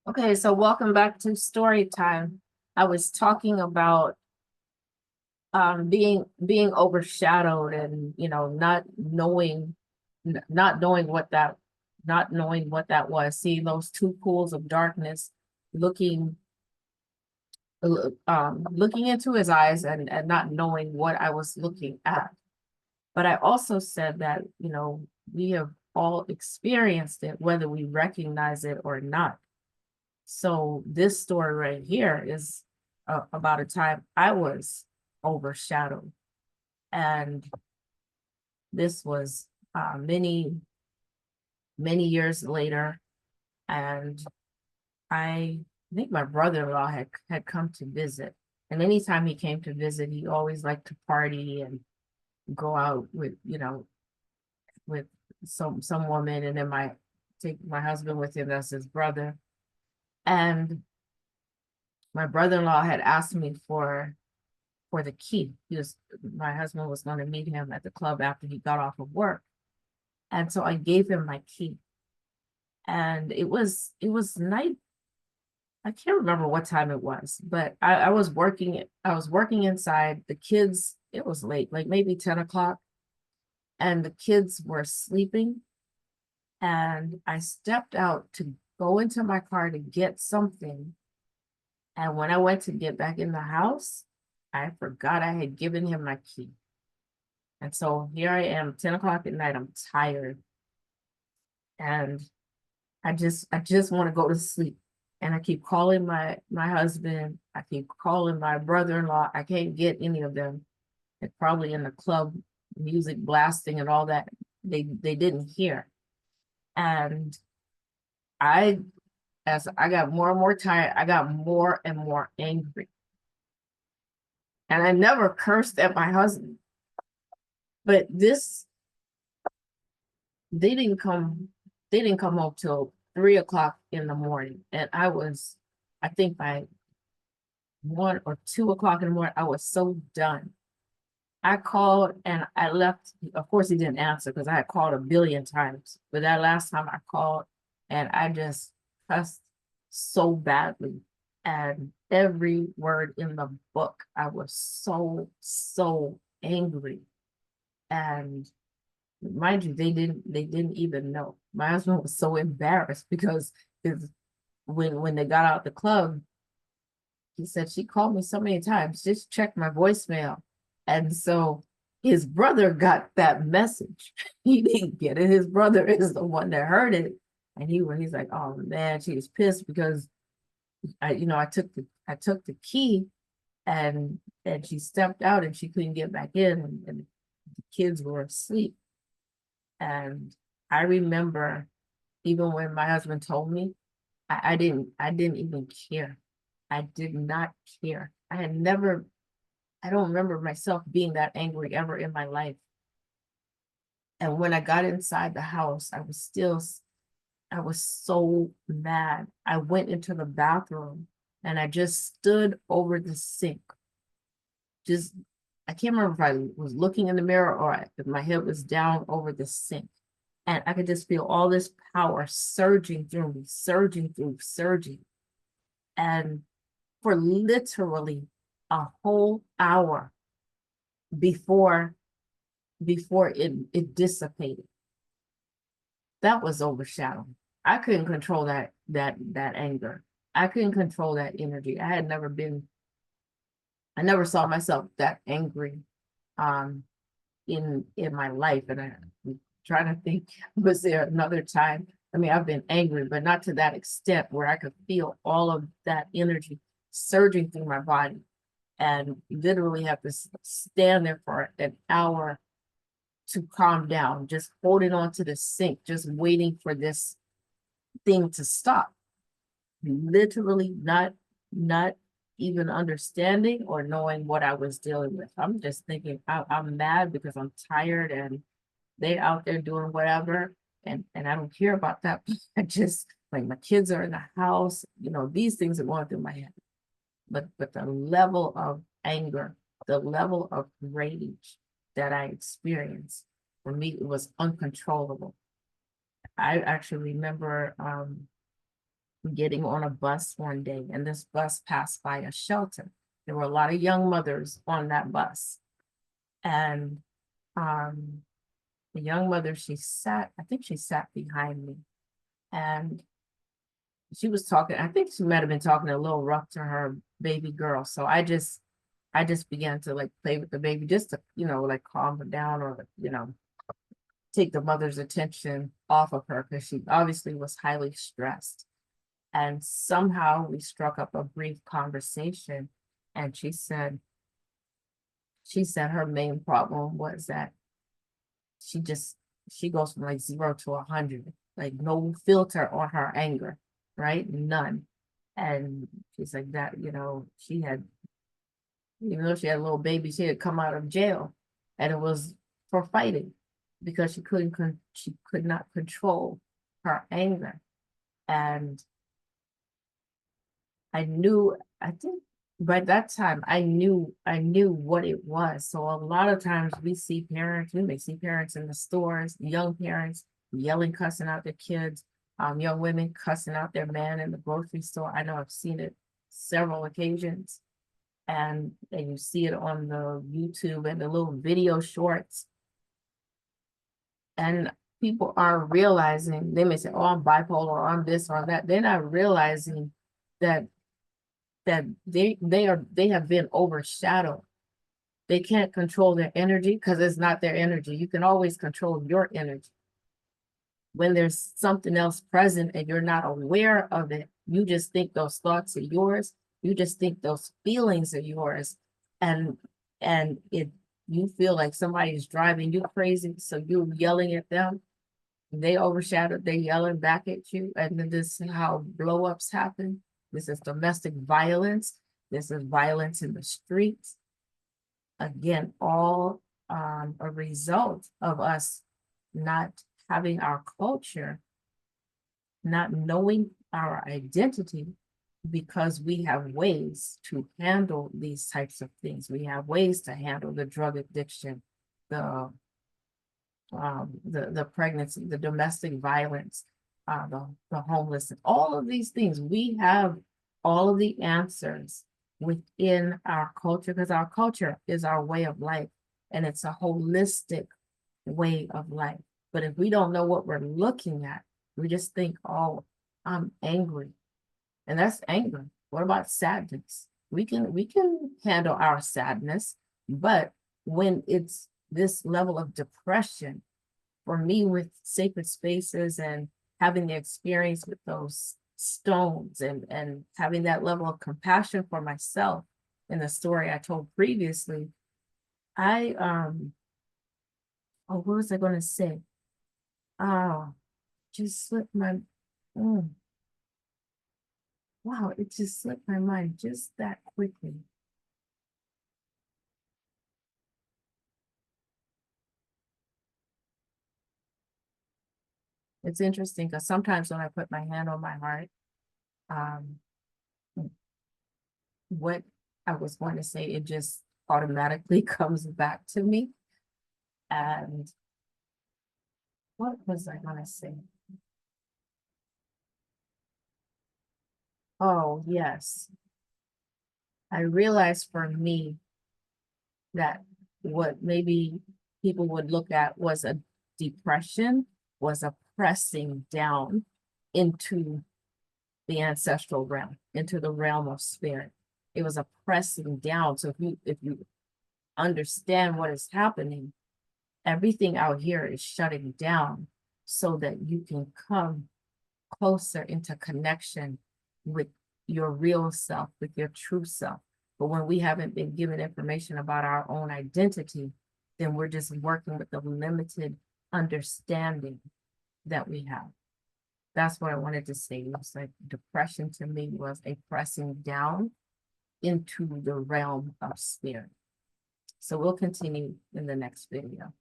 Okay, so welcome back to story time. I was talking about being overshadowed and not knowing what that was, seeing those two pools of darkness, looking looking into his eyes and not knowing what I was looking at. But I also said that, we have all experienced it, whether we recognize it or not. So this story right here is about a time I was overshadowed, and this was many years later, and I think my brother-in-law had come to visit, and anytime he came to visit, he always liked to party and go out with some woman, and then take my husband with him. That's his brother, and my brother-in-law had asked me for the key. My husband was going to meet him at the club after he got off of work. And so I gave him my key. And it was night. I can't remember what time it was, but I was working inside. The kids, it was late, like maybe 10 o'clock, and the kids were sleeping. And I stepped out to go into my car to get something. And when I went to get back in the house, I forgot I had given him my key. And so here I am, 10 o'clock at night. I'm tired. And I just want to go to sleep. And I keep calling my husband. I keep calling my brother-in-law. I can't get any of them. They're probably in the club, music blasting and all that. They didn't hear. And I as I got more and more tired, I got more and more angry. And I never cursed at my husband. But this they didn't come they didn't come home till 3 o'clock in the morning. And I think by 1 or 2 o'clock in the morning, I was so done. I called and I left. Of course, he didn't answer because I had called a billion times. But that last time I called and I just cussed so badly. And every word in the book, I was so angry. And mind you, they didn't even know. My husband was so embarrassed because his when they got out the club, he said she called me so many times, just check my voicemail. And so his brother got that message. He didn't get it. His brother is the one that heard it. And he's like, oh man, she was pissed because I took the key, and she stepped out and she couldn't get back in, and the kids were asleep. And I remember even when my husband told me, I didn't even care. I did not care. I don't remember myself being that angry ever in my life. And when I got inside the house, I was so mad. I went into the bathroom and I just stood over the sink. Just, I can't remember if I was looking in the mirror or if my head was down over the sink. And I could just feel all this power surging through me, surging through, surging. And for literally a whole hour before it dissipated. That was overshadowing. I couldn't control that anger. I couldn't control that energy. I never saw myself that angry um in my life. And I'm trying to think, was there another time? I mean, I've been angry, but not to that extent where I could feel all of that energy surging through my body and literally have to stand there for an hour to calm down, just holding on to the sink, just waiting for this thing to stop. Literally not even understanding or knowing what I was dealing with. I'm just thinking I'm mad because I'm tired and they out there doing whatever, and I don't care about that. I just like my kids are in the house, these things are going through my head. But the level of anger, the level of rage that I experienced, for me, it was uncontrollable. I actually remember getting on a bus one day, and this bus passed by a shelter. There were a lot of young mothers on that bus. And um, the young mother, I think she sat behind me. And she was talking, I think she might have been talking a little rough to her baby girl. So I just began to like play with the baby just to, like calm her down or, take the mother's attention off of her because she obviously was highly stressed. And somehow we struck up a brief conversation. And she said her main problem was that she just, she goes from like 0 to 100, like no filter on her anger, right? None. And she's like that, she had, even though she had a little baby, she had come out of jail and it was for fighting because she could not control her anger. And I think by that time I knew what it was. So a lot of times we may see parents in the stores, young parents yelling, cussing out their kids, young women cussing out their man in the grocery store. I know I've seen it several occasions. And you see it on the YouTube and the little video shorts. And people are realizing, they may say, oh, I'm bipolar, or I'm this or that. They're not realizing that they have been overshadowed. They can't control their energy because it's not their energy. You can always control your energy. When there's something else present and you're not aware of it, you just think those thoughts are yours. You just think those feelings are yours. And you feel like somebody's driving you crazy. So you're yelling at them. They overshadowed, they yelling back at you. And then this is how blow-ups happen. This is domestic violence. This is violence in the streets. Again, all a result of us not having our culture, not knowing our identity, because we have ways to handle these types of things. We have ways to handle the drug addiction, the pregnancy, the domestic violence, the homeless, all of these things. We have all of the answers within our culture because our culture is our way of life and it's a holistic way of life. But if we don't know what we're looking at, we just think, oh, I'm angry. And that's anger. What about sadness? We can handle our sadness, but when it's this level of depression, for me with sacred spaces and having the experience with those stones and having that level of compassion for myself in the story I told previously, I oh, what was I going to say? Oh, just slipped my mm, wow, it just slipped my mind just that quickly. It's interesting because sometimes when I put my hand on my heart, um, what I was going to say, it just automatically comes back to me. And what was I going to say? Oh, yes. I realized for me that what maybe people would look at was a depression, was a pressing down into the ancestral realm, into the realm of spirit. It was a pressing down. So if you understand what is happening, everything out here is shutting down so that you can come closer into connection with your real self, with your true self. But when we haven't been given information about our own identity, then we're just working with the limited understanding that we have. That's what I wanted to say. It was like depression to me was a pressing down into the realm of spirit. So we'll continue in the next video.